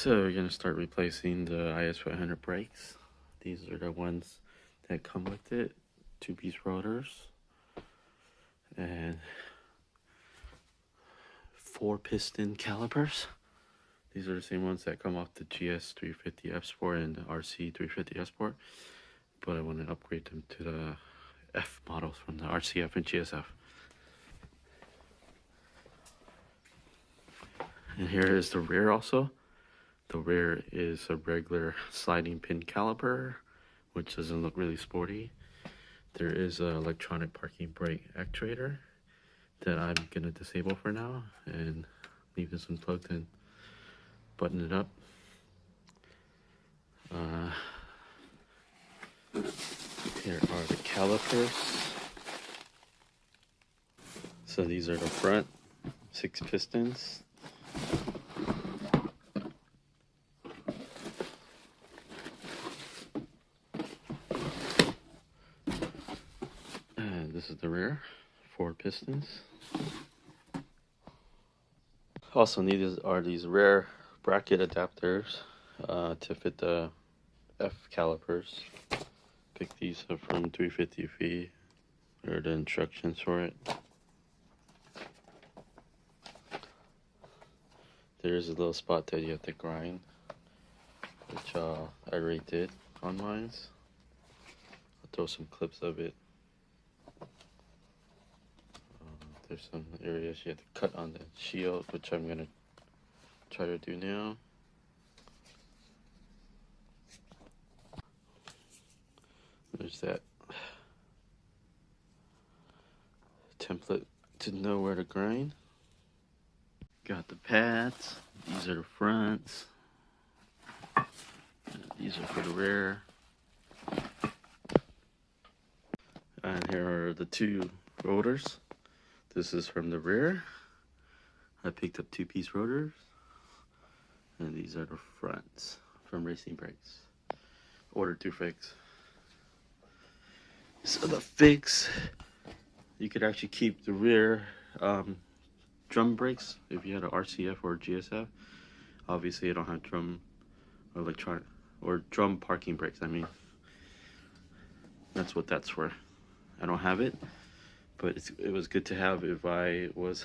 So we're going to start replacing the IS500 brakes. These are the ones that come with it. 2-piece rotors and 4-piston calipers. These are the same ones that come off the GS350 Fsport and the RC350 Fsport, but I want to upgrade them to the F models from the RCF and GSF. And here is the rear also. The rear is a regular sliding pin caliper, which doesn't look really sporty. There is an electronic parking brake actuator that I'm going to disable for now and leave this one plugged in. Button it up. Here are the calipers. So these are the front 6 pistons. And this is the rear, 4 pistons. Also needed are these rear bracket adapters to fit the F calipers. Pick these up from 350 or the instructions for it. There's a little spot that you have to grind, which I already did on mine. I'll throw some clips of it. There's some areas you have to cut on the shield, which I'm gonna try to do now. There's that template to know where to grind. Got the pads. These are the fronts. These are for the rear. And here are the 2 rotors. This is from the rear. I picked up 2-piece rotors. And these are the fronts from RACINGBRAKE. Ordered through Fix. So the Fix, you could actually keep the rear drum brakes if you had an RCF or GSF. Obviously, I don't have drum or electronic or drum parking brakes. I mean, that's what that's for. I don't have it, but it was good to have if I was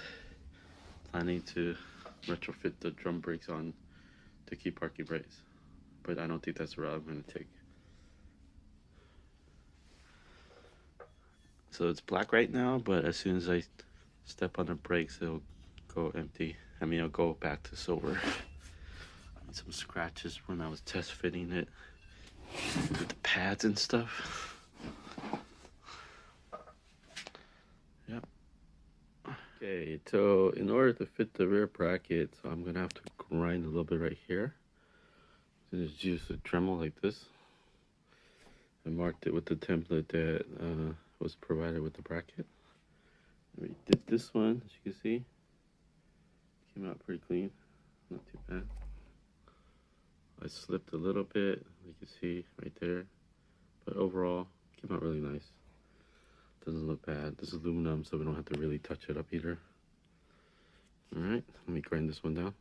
planning to retrofit the drum brakes on to keep parking brakes. But I don't think that's the route I'm going to take. So it's black right now, but as soon as I step on the brakes, it'll go empty. I mean, it'll go back to silver. Some scratches when I was test fitting it with the pads and stuff. Yep. Okay, so in order to fit the rear brackets, I'm gonna have to grind a little bit right here. So just use a Dremel like this. I marked it with the template that was provided with the bracket. We did this one, as you can see. Came out pretty clean, not too bad. I slipped a little bit, you can see right there, but overall, it came out really nice. Doesn't look bad. This is aluminum, so we don't have to really touch it up either. Alright, let me grind this one down.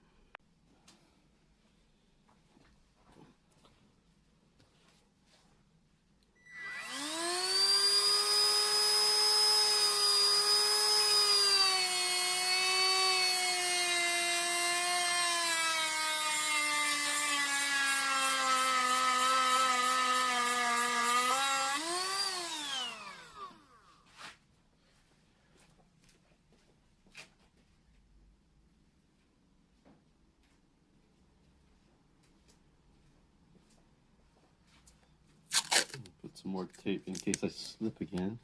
Put some more tape in case I slip again.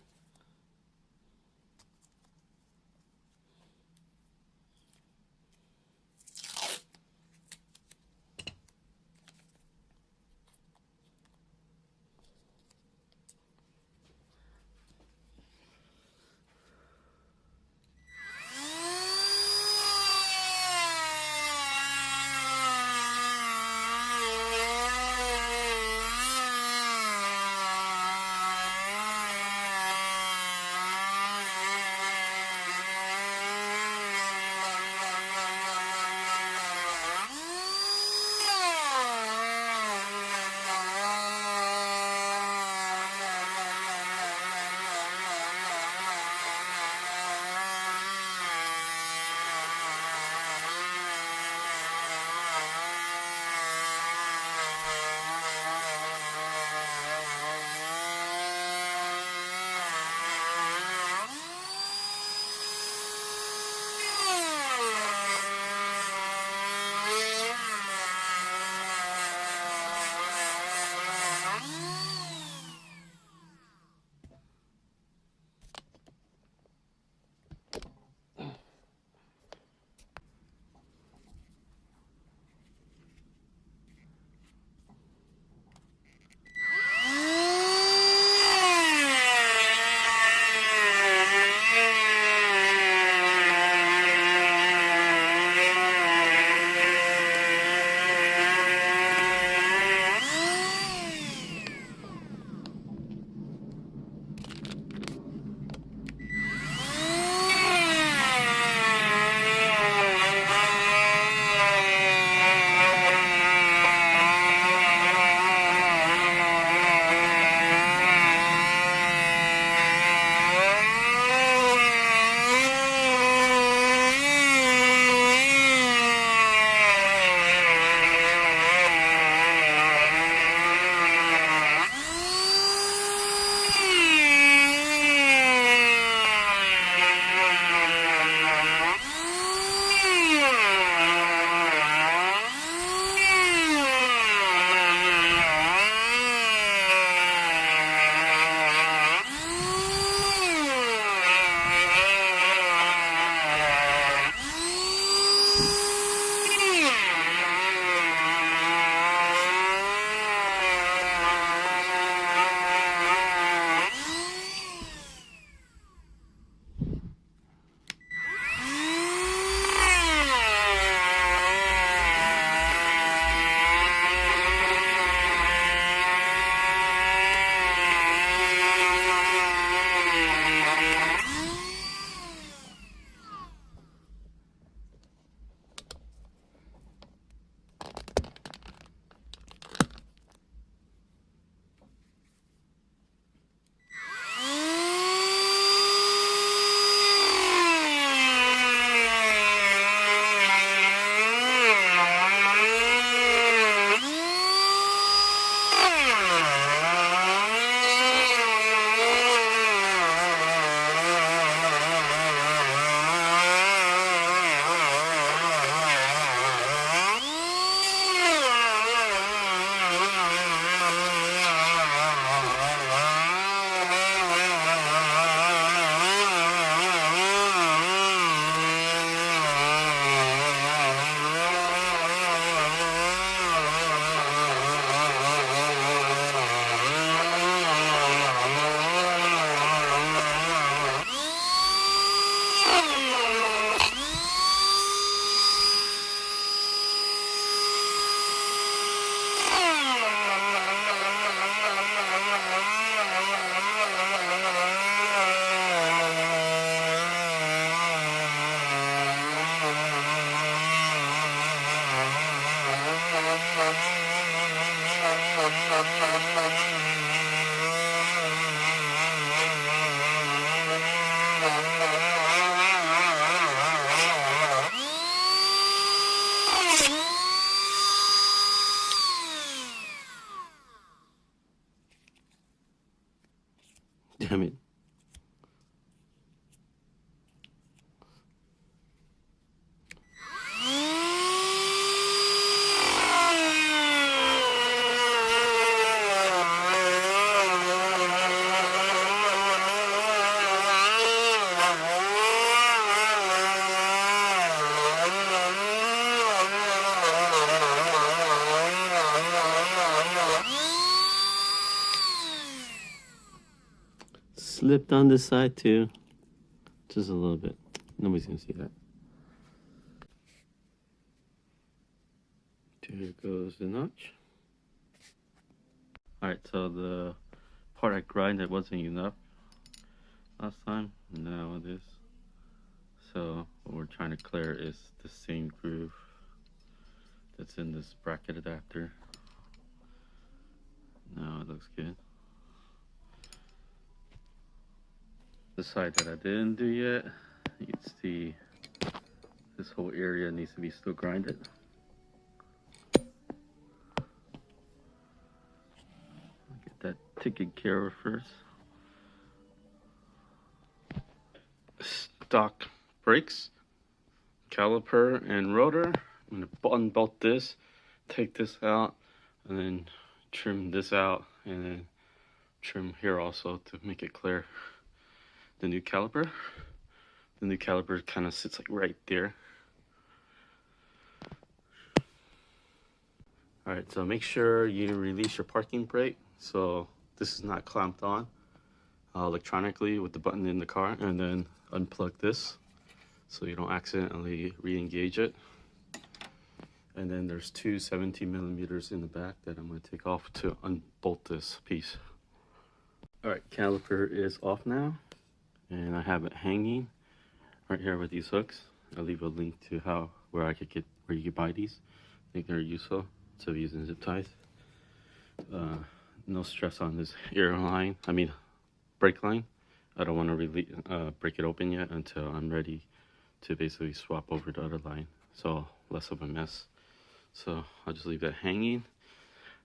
Damn it. Slipped on this side too. Just a little bit. Nobody's gonna see that. There goes the notch. Alright, so the part I grinded wasn't enough last time. Now it is. So what we're trying to clear is the same groove that's in this bracket adapter. Now it looks good. The side that I didn't do yet, you can see this whole area needs to be still grinded. Get that taken care of first. Stock brakes, caliper, and rotor. I'm gonna unbolt this, take this out, and then trim this out, and then trim here also to make it clear. The new caliper. The new caliper kind of sits like right there. Alright, so make sure you release your parking brake. So this is not clamped on electronically with the button in the car, and then unplug this so you don't accidentally re-engage it. And then there's two 17mm in the back that I'm going to take off to unbolt this piece. Alright, caliper is off now. And I have it hanging right here with these hooks. I'll leave a link to where you could buy these. I think they're useful instead of using zip ties. No stress on this brake line. I don't want to break it open yet until I'm ready to basically swap over the other line. So less of a mess. So I'll just leave that hanging.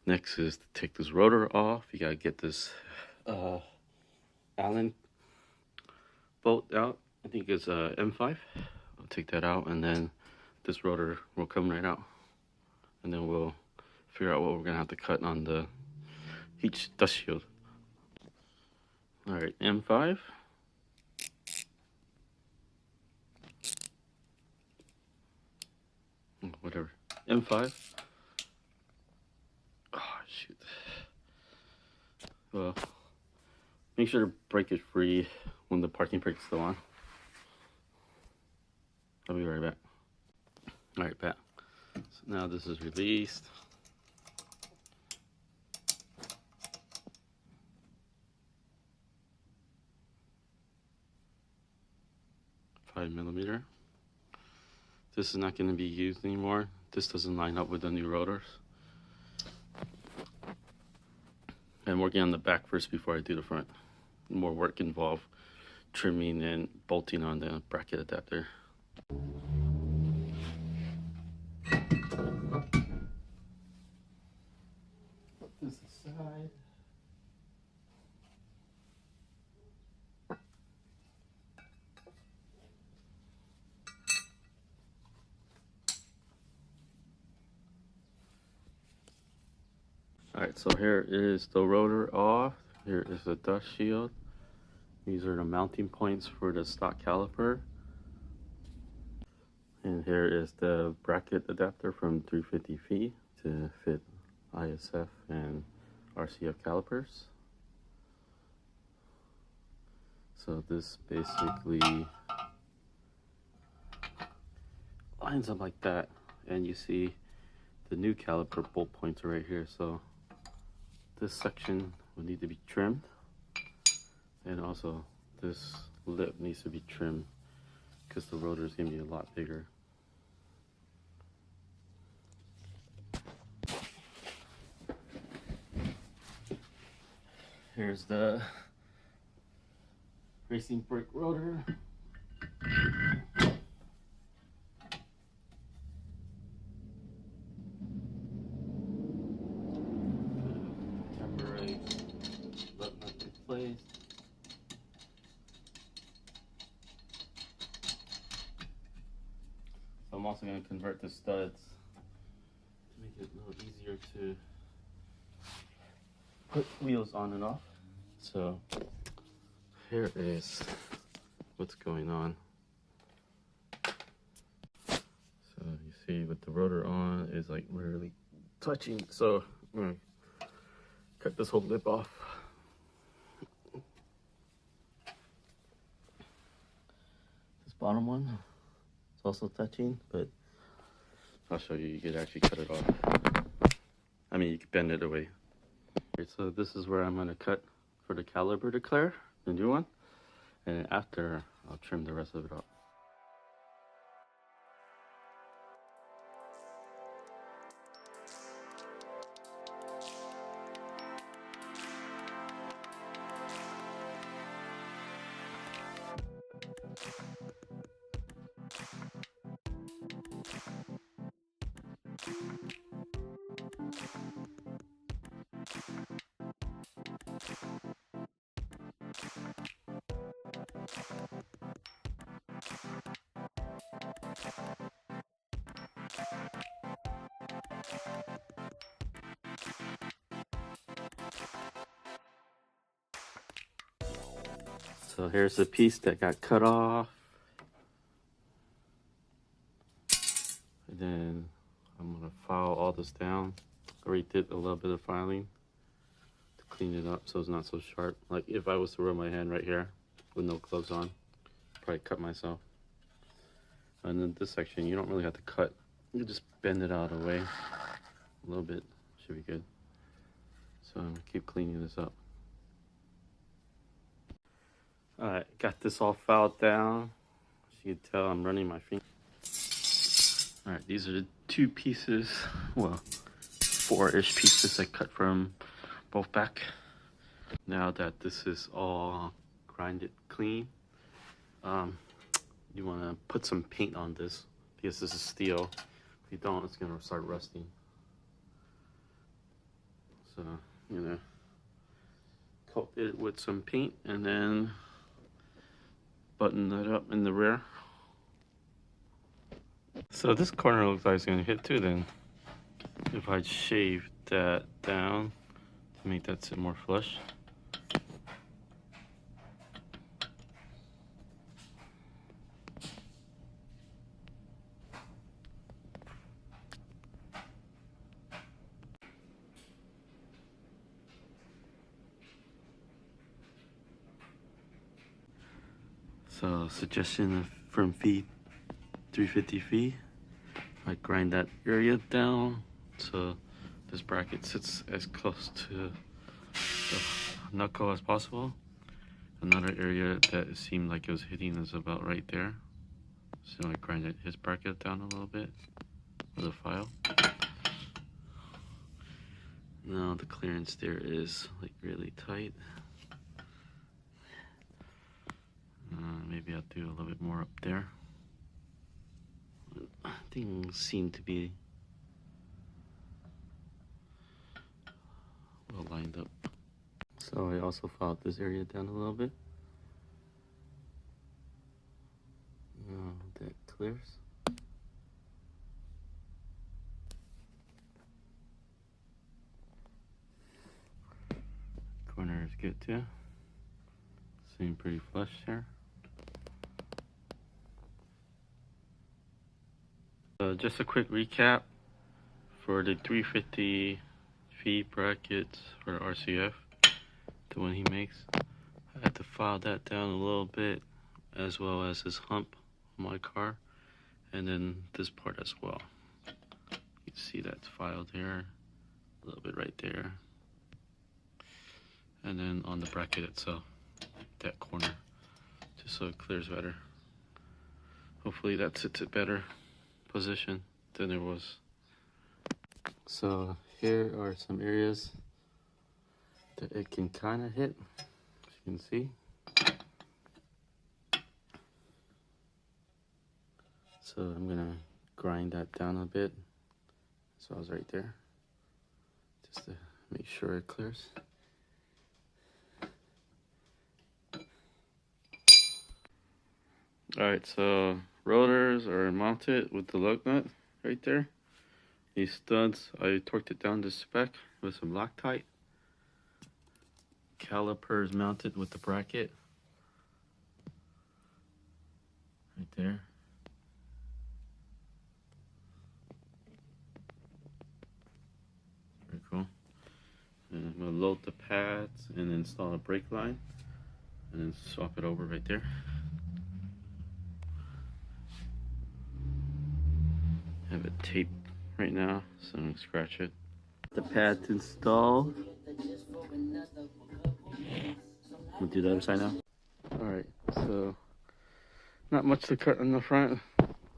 Next is to take this rotor off. You gotta get this Allen bolt out. I think it's a M5. I'll take that out, and then this rotor will come right out, and then we'll figure out what we're gonna have to cut on the heat dust shield. All right, M5. Whatever. M5. Oh shoot. Well, make sure to brake it free when the parking brake is still on. I'll be right back. Alright, back. So now this is released. $5mm. This is not going to be used anymore. This doesn't line up with the new rotors. I'm working on the back first before I do the front. More work involved trimming and bolting on the bracket adapter. Put this aside. Alright, so here is the rotor off. Here is the dust shield. These are the mounting points for the stock caliper. And here is the bracket adapter from 350 feet to fit ISF and RCF calipers. So this basically lines up like that, and you see the new caliper bolt points are right here. So this section will need to be trimmed, and also this lip needs to be trimmed because the rotor is going to be a lot bigger. Here's the racing brake rotor. Temporary lug nut in place. So I'm also going to convert the studs to make it a little easier to put wheels on and off. So here is what's going on. So you see with the rotor on is like really touching. So I'm gonna cut this whole lip off. This bottom one is also touching, but I'll show you. You could actually cut it off. I mean, you can bend it away. Okay, so this is where I'm gonna cut for the caliper to clear, the new one, and after I'll trim the rest of it off. So here's the piece that got cut off. And then I'm gonna file all this down. I already did a little bit of filing to clean it up so it's not so sharp. Like if I was to rub my hand right here with no gloves on, probably cut myself. And then this section, you don't really have to cut. You can just bend it out of the way a little bit, should be good. So I'm gonna keep cleaning this up. Alright, got this all filed down. As you can tell, I'm running my finger. Alright, these are the two pieces, well, 4-ish pieces I cut from both back. Now that this is all grinded clean, you want to put some paint on this because this is steel. If you don't, it's going to start rusting. So, you know, coat it with some paint and then button that up in the rear. So this corner looks like it's going to hit too then. If I shave that down to make that sit more flush. So suggestion from IS500 I grind that area down so this bracket sits as close to the knuckle as possible. Another area that it seemed like it was hitting is about right there. So I grinded his bracket down a little bit with a file. Now the clearance there is like really tight. Maybe I'll do a little bit more up there. Things seem to be well lined up. So I also filed this area down a little bit. Now that clears. Corner is good too. Seem pretty flush there. Just a quick recap for the 350 feet brackets for RCF, the one he makes. I had to file that down a little bit, as well as his hump on my car, and then this part as well. You can see that's filed here, a little bit right there, and then on the bracket itself, that corner, just so it clears better. Hopefully that sits it better position than it was. So here are some areas that it can kind of hit, as you can see. So I'm gonna grind that down a bit. So I was right there, just to make sure it clears. Alright, so rotors are mounted with the lug nut right there. These studs, I torqued it down to spec with some Loctite. Calipers mounted with the bracket right there. Very cool. And I'm gonna load the pads and install a brake line and then swap it over right there. I have it taped right now, so I'm gonna scratch it. The pads installed. We'll do the other side now. Alright, so not much to cut in the front.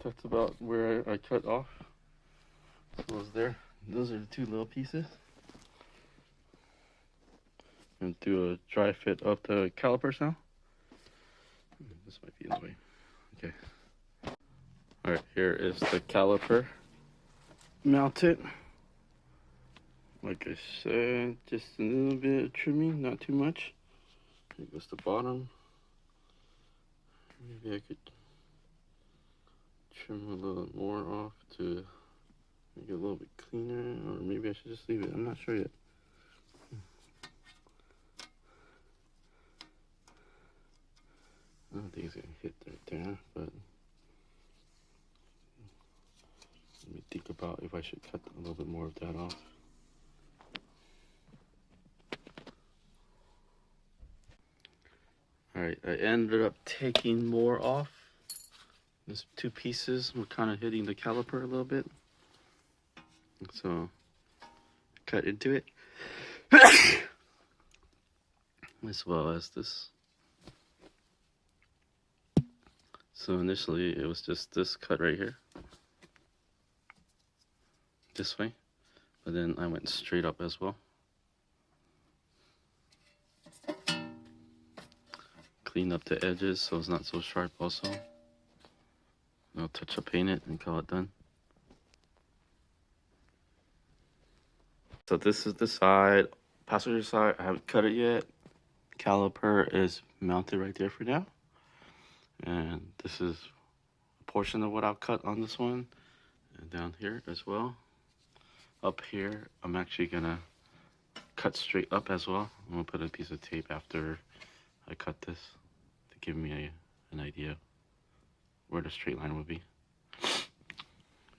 That's about where I cut off. So it was there. Those are the two little pieces. And do a dry fit of the calipers now. This might be in the way. Okay. Alright, here is the caliper mounted. Like I said, just a little bit of trimming, not too much. Here goes the bottom. Maybe I could trim a little more off to make it a little bit cleaner, or maybe I should just leave it. I'm not sure yet. I don't think it's gonna hit right there, but let me think about if I should cut a little bit more of that off. Alright, I ended up taking more off. These two pieces were kind of hitting the caliper a little bit. So, cut into it. As well as this. So initially it was just this cut right here. This way. But then I went straight up as well. Clean up the edges so it's not so sharp also. I'll touch up paint it and call it done. So this is the side, passenger side. I haven't cut it yet. Caliper is mounted right there for now. And this is a portion of what I'll cut on this one. And down here as well. Up here, I'm actually gonna cut straight up as well. I'm gonna put a piece of tape after I cut this to give me an idea where the straight line would be.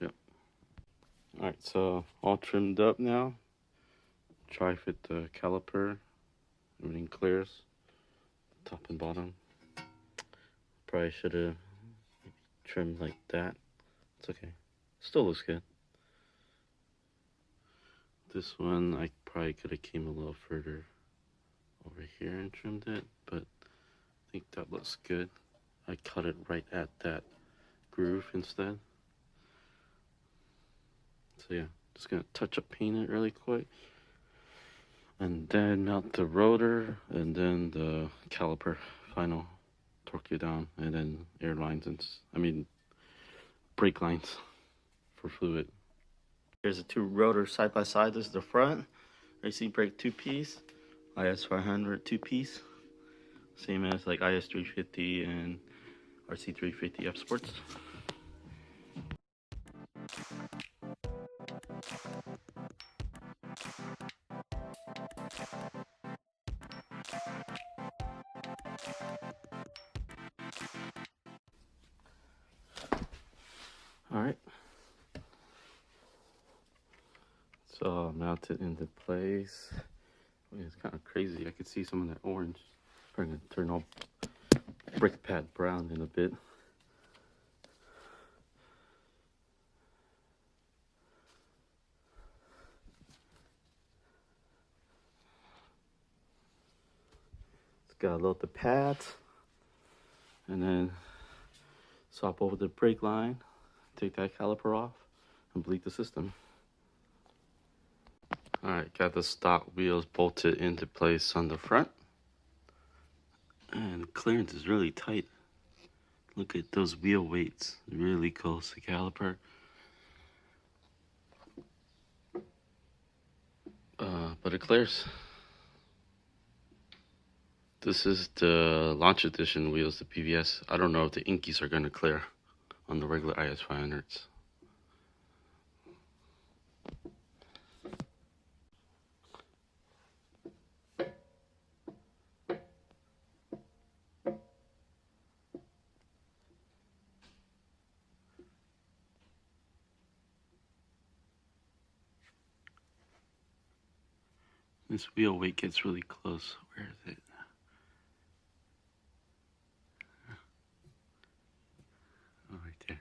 Yep. Alright, so all trimmed up now. Try fit the caliper. Everything clears. Top and bottom. Probably should have trimmed like that. It's okay. Still looks good. This one I probably could have came a little further over here and trimmed it, but I think that looks good. I cut it right at that groove instead. So yeah, just gonna touch up paint it really quick. And then mount the rotor and then the caliper, final torque it down, and then air lines and brake lines for fluid. Here's the two rotors side by side. This is the front, RACINGBRAKE 2-piece, IS500 2-piece. Same as like IS350 and RC350 Fsports. Alright. So mount it into place. It's kind of crazy. I could see some of that orange. Probably gonna turn all brick pad brown in a bit. Just gotta load the pads and then swap over the brake line, take that caliper off, and bleed the system. Alright, got the stock wheels bolted into place on the front. And the clearance is really tight. Look at those wheel weights, really close to caliper. But it clears. This is the launch edition wheels, the BBS. I don't know if the Enkeis are going to clear on the regular IS500s. This wheel weight gets really close. Where is it? Oh, right there.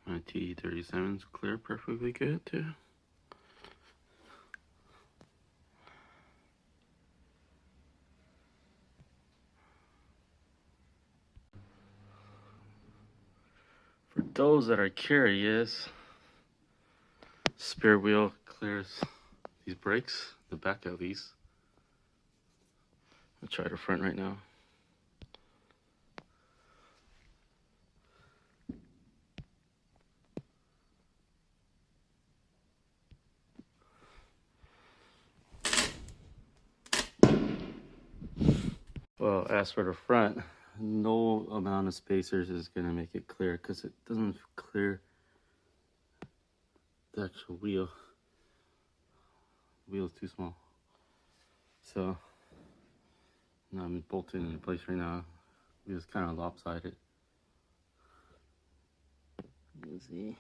My T37's clear perfectly good too. For those that are curious, spare wheel clears these brakes, the back at least. I'll try the front right now. Well, as for the front, no amount of spacers is going to make it clear because it doesn't clear the actual wheel. The wheel is too small. So now I'm bolted into place right now. Wheel's kind of lopsided. You see?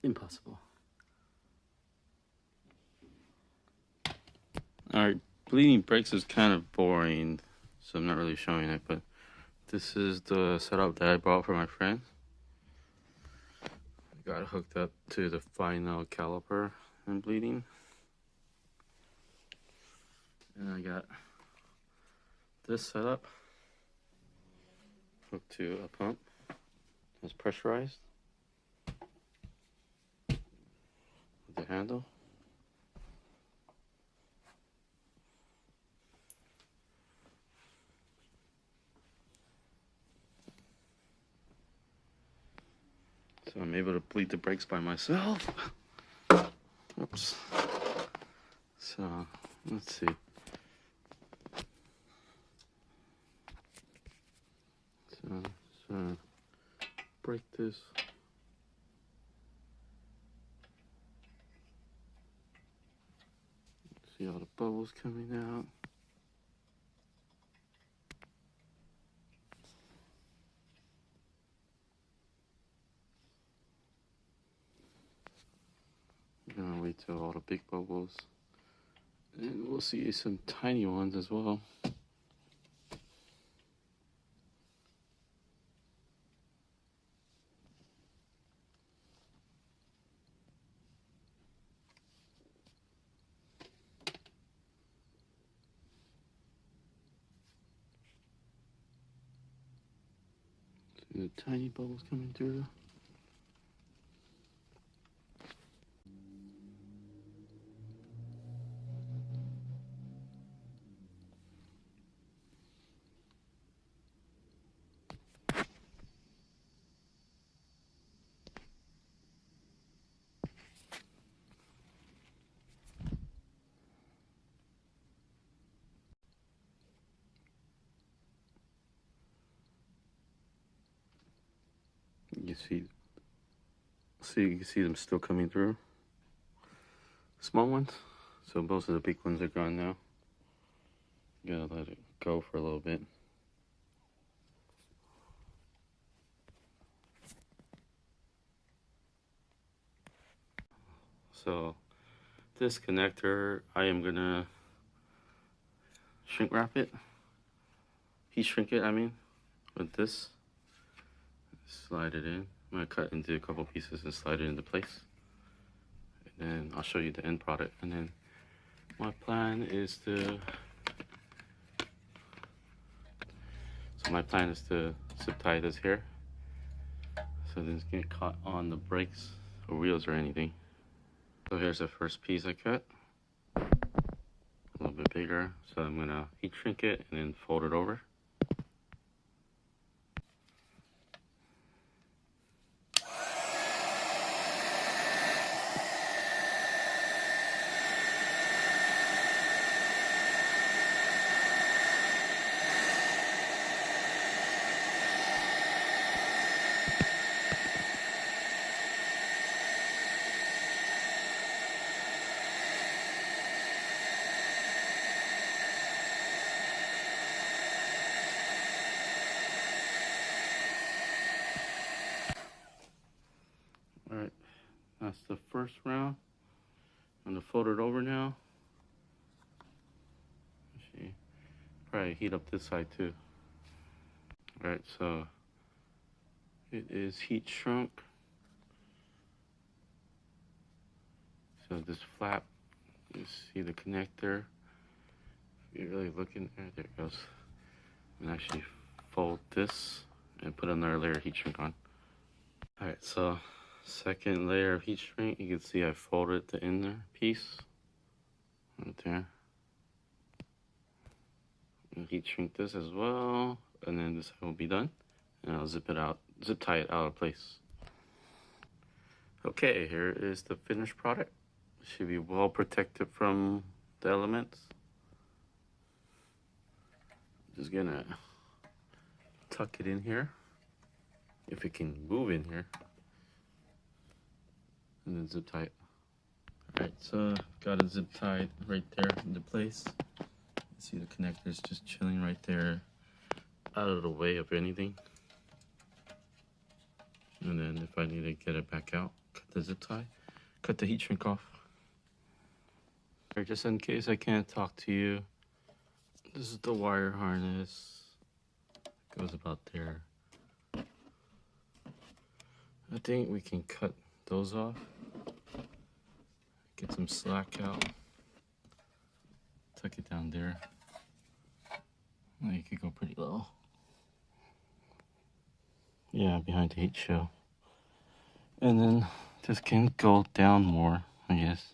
Impossible. Alright, bleeding brakes is kind of boring, so I'm not really showing it, but this is the setup that I bought for my friend. I got it hooked up to the final caliper and bleeding. And I got this setup hooked to a pump that's pressurized with the handle. So I'm able to bleed the brakes by myself. Oops. So let's see. So break this. See all the bubbles coming out. I'm gonna wait till all the big bubbles, and we'll see some tiny ones as well. See the tiny bubbles coming through. You can see them still coming through. Small ones. So most of the big ones are gone now. You gotta let it go for a little bit. So this connector, I am gonna shrink wrap it. Heat shrink it, I mean, with this. Slide it in. I'm gonna cut into a couple pieces and slide it into place. and I'll show you the end product. And then my plan is to zip tie this here so it doesn't get caught on the brakes or wheels or anything. So here's the first piece I cut, a little bit bigger, so I'm gonna heat shrink it and then fold it over. Alright, that's the first round. I'm gonna fold it over now. See, probably heat up this side too. Alright, so it is heat shrunk. So this flap, you see the connector. If you're really looking there, there it goes. And actually fold this and put another layer of heat shrink on. Alright, so second layer of heat shrink, you can see I folded the inner piece right there. And heat shrink this as well, and then this will be done. And I'll zip tie it out of place. Okay, here is the finished product. It should be well protected from the elements. Just gonna tuck it in here, if it can move in here. And then zip tie it. Alright, so got it zip tied right there into place. You see the connectors just chilling right there, out of the way of anything. And then if I need to get it back out, cut the zip tie, cut the heat shrink off. Alright, just in case I can't talk to you, this is the wire harness. It goes about there. I think we can cut those off. Get some slack out. Tuck it down there. Well, you could go pretty low. Yeah, behind the heat shield. And then this can go down more, I guess.